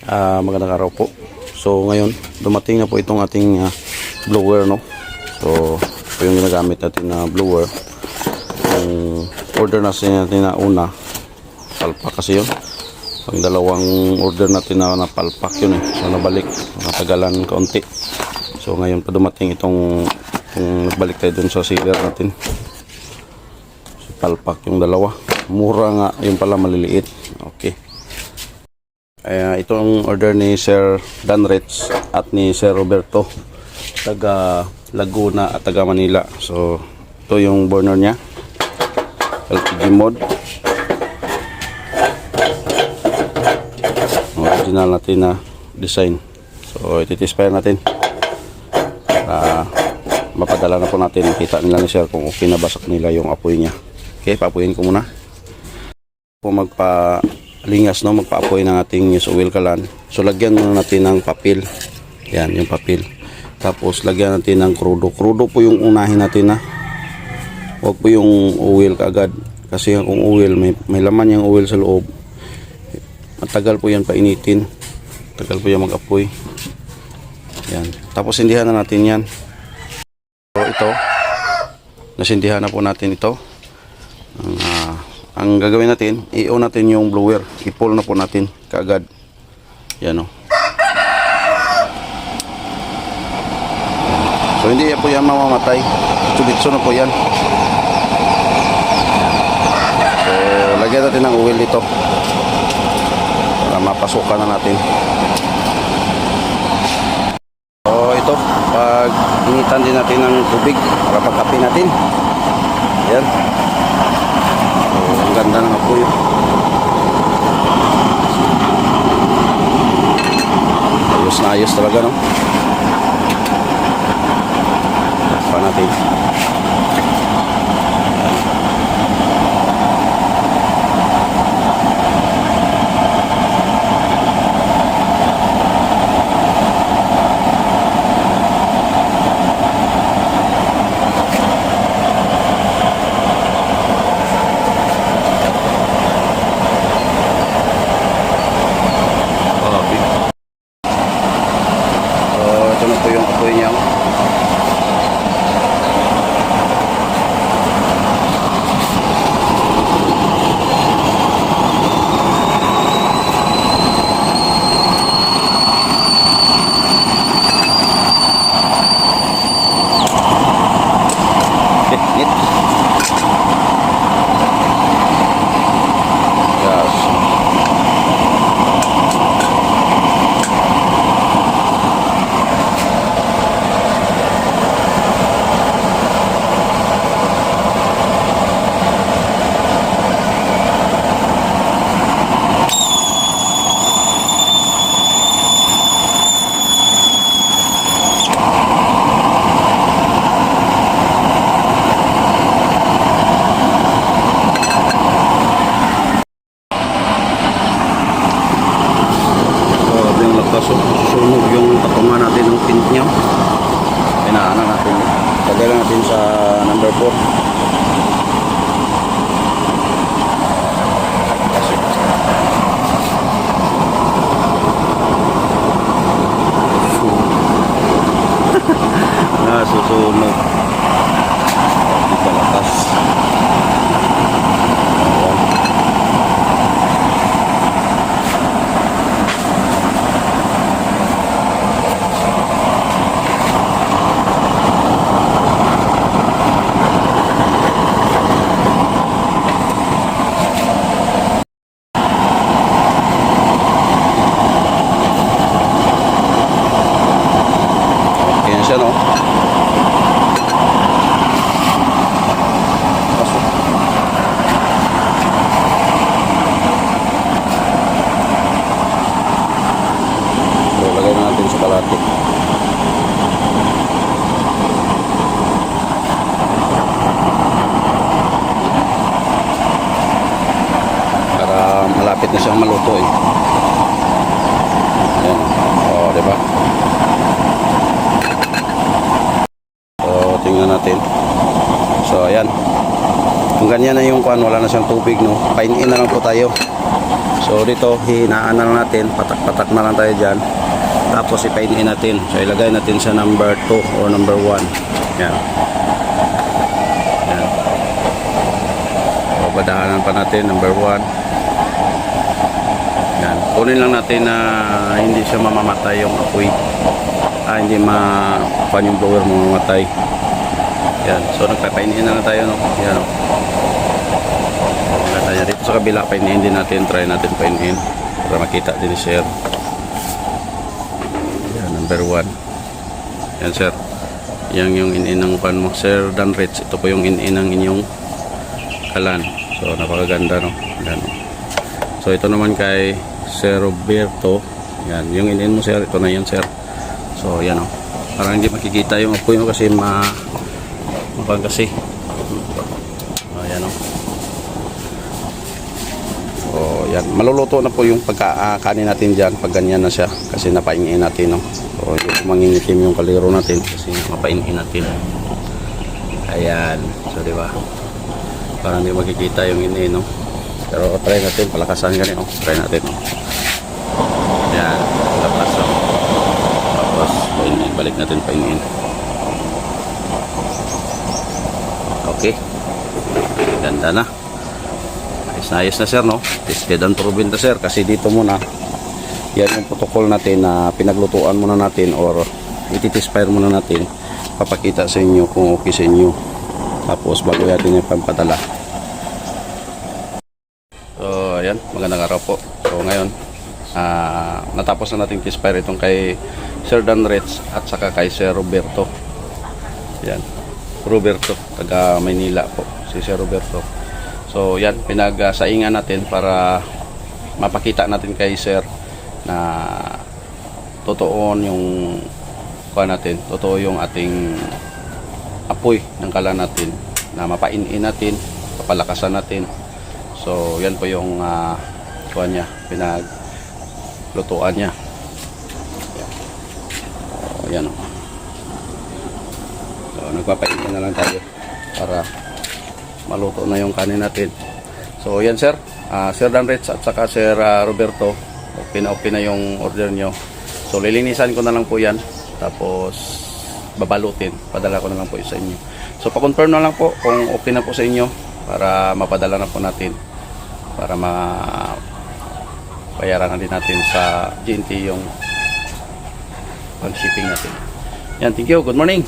Magandang araw po. So ngayon, dumating na po itong ating blower, no. So ito yung ginagamit natin na blower. Yung order natin na una, palpak kasi yun. Pang dalawang order natin na palpak yun eh. So nabalik, natagalan kaunti. So ngayon pa dumating itong nagbalik tayo dun sa sealer natin. So, palpak yung dalawa. Mura nga, yung pala maliliit. Okay. Ito ang order ni Sir Danrets at ni Sir Roberto, taga Laguna at taga Manila. So ito yung burner niya, LPG mode, original natin na design. So ititispair natin para mapadala na po natin. Kita nila ni Sir kung okay na basak nila yung apoy niya. Okay, paapuyin ko muna po magpalingas, no, magpaapoy ng ating use oil kalan. So lagyan muna natin ng papel. Yan, yung papel. Tapos lagyan natin ng krudo. Krudo po yung unahin natin na. Huwag po yung oil kaagad. Kasi kung oil, may laman yung oil sa loob. Matagal po yan painitin. Matagal po yan mag-apoy. Yan. Tapos sindihan na natin yan. So ito, nasindihan na po natin ito. Ang gagawin natin, i-on natin yung blower. I-pull na po natin kaagad. Yan o. So hindi po yan mamamatay. Tsubitso na po yan. So lagyan natin ng oil dito para mapasukan na natin. So ito, pag initan din natin ng tubig para pagkape natin. Yan. Ang ganda ng apoy. Ayos na ayos talaga, no? Pa natin. Ito na po yung apoy niya. Nit. Yes. Susunog yung patungan natin ng pin niya. Pinaanan natin. Tagalan natin sa number 4. Susunog. Di palatas. Siya, no? Pasok. So lagay na natin sa kalate. Para malapit na siyang maluto eh. Ayan. O, diba? Tingnan natin. So ayan, kung ganyan na yung kuan, wala na siyang tubig, no, pain-in na lang po tayo. So dito, hinaan na lang natin, patak-patak na lang tayo dyan. Tapos ipainiin natin. So ilagay natin sa number 2 or number 1. Yan. Yan. Babadahanan pa natin, number 1. Yan. Kunin lang natin na hindi siya mamamatay yung apoy. Hindi makuha yung blower mamamatay. Yan. So nagpapainiin na lang tayo, no? Yan, no? Dito sa kabila, painiin din natin, try natin painiin para makita din ni sir. Yan, number 1. Yan sir, yan yung in ng pan mo sir Danrich. Ito po yung in ng inyong kalan. So napakaganda, no? Yan. So ito naman kay Sir Roberto. Yan, yung in mo sir, ito na yan sir. So yan, no? Parang hindi makikita yung apoy mo kasi mapagkasi. Ayan, no? So, yan. Maluluto na po yung pagkakanin natin dyan pag ganyan na siya. Kasi napaingin natin, no? So, yung mangingitim yung kaliro natin kasi napaingin natin. Ayan. So, di ba? Parang hindi makikita yung ini, no? Pero try natin. Palakasan ganyan, no? Try natin, no? Ayan. Lapas, no? Tapos, balik natin paingin. Okay. Ganda na. Ayos na sir, no? Tested and proven na sir kasi dito muna yan yung protocol natin na pinaglutuan muna natin or iti-test-fire muna natin, papakita sa inyo kung okay sa inyo, tapos bago natin yung pampadala. So ayan, magandang araw po. So ngayon natapos na natin test-fire itong kay Sir Danrich at saka kay Sir Roberto. Yan, Roberto, taga Maynila po si Sir Roberto. So yan, pinagsaingan natin para mapakita natin kay sir na totoo yung natin, totoo yung ating apoy ng kalan natin, na mapainin natin, papalakasan natin. So yan po yung niya, pinaglutuan niya. Yan. So yan, oh. So nagpapainin na lang tayo para maluto na yung kanin natin. So yan sir, Sir Danrich at saka Sir Roberto, okay na yung order nyo. So lilinisan ko na lang po yan, tapos babalutin, padala ko na lang po sa inyo. So pa-confirm na lang po kung okay na po sa inyo para mapadala na po natin, para bayaran na din natin sa GNT yung pag-shipping natin. Yan, thank you, good morning.